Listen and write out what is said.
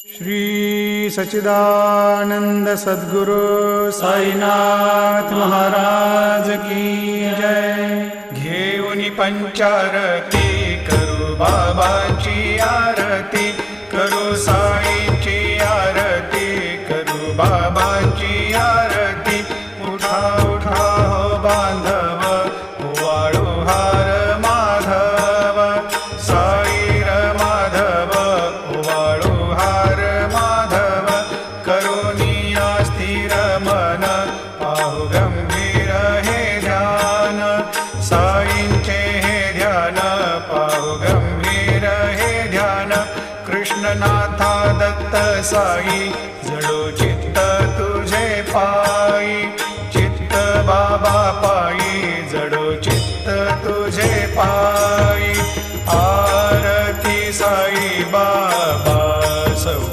श्री सच्चिदानंद सद्गुरु साईनाथ महाराज की जय। घेऊनी पंचारती करू बाबाची आरती, करू साईची आरती, करू बाबाची आरती। उठा उठा हो बांधव, वाळू हार माधव, साईर माधव, वाळू हार माधव। करुनिया स्थिर मन, पाहु गंभीर हे ध्यान, साईंचे हे ध्यान, पाहु गंभीर हे ध्यान। कृष्णनाथा दत्त साई जडोची